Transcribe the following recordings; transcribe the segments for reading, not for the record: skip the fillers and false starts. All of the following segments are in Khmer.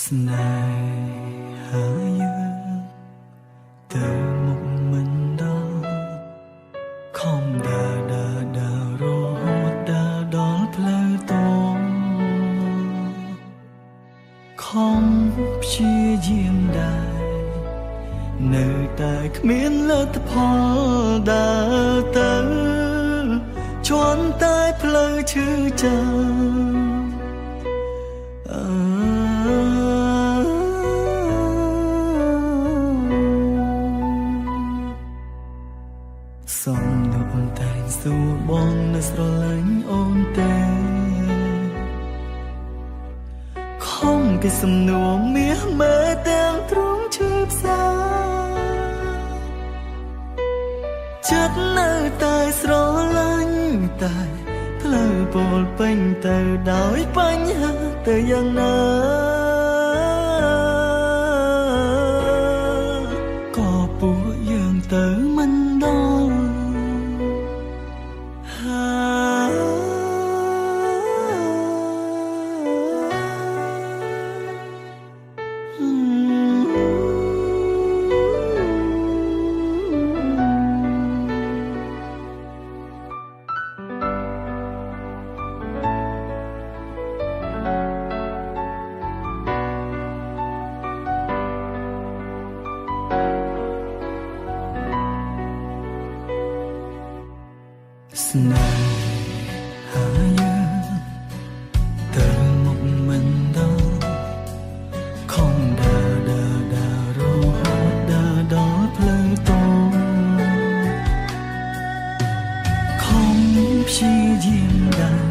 ស្នេហាយើងទៅមុខមិនដល់ខំដើររហូតដើរដល់ផ្លូវតងខំព្យាយាមដែរនៅតែគ្មានលទ្ធផលដើរទៅជន់តែផ្លូវឈឺចាំសំណួរតែសួរបងនៅស្រឡាញ់អូនទេខំគេសំណួរមាសមើលទាំងទ្រង់ឈឺផ្សាចិត្តនៅតែស្រឡាញ់តែផ្លូវពោលពេញទៅដោយបញ្ហាទៅយ៉ាងណាក៏ពួកយើងទៅមិនដល់ស្នេហាយើងទៅមុខមិនដល់ខំដើររហូតដើរដល់ផ្លូវតងខំព្យាយាមដែរ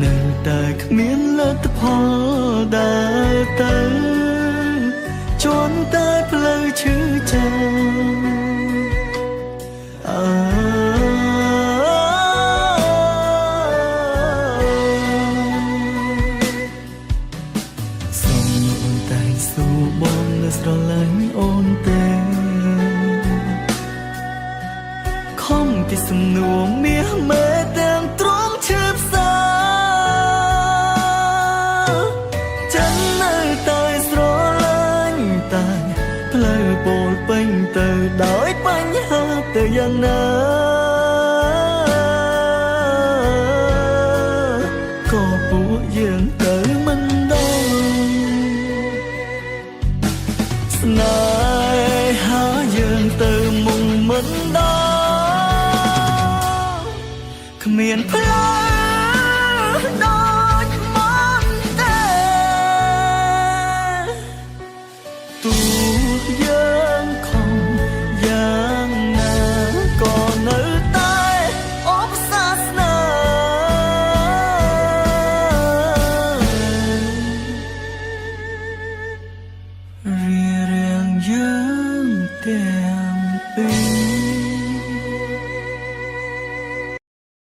នៅតែគ្មានលទ្ធផលដើរទៅជន់តែផ្លូវឈឺចាំបងនៅស្រឡាញ់អូនទេខំទីសំណួរមាសមើលទាំងទ្រង់ឈឺផ្សាចិត្តនៅតែស្រឡាញ់តែផ្លូវពោលពេញទៅដោយបញ្ហាទៅយ៉ាងណាក៏ពួកយើងទៅ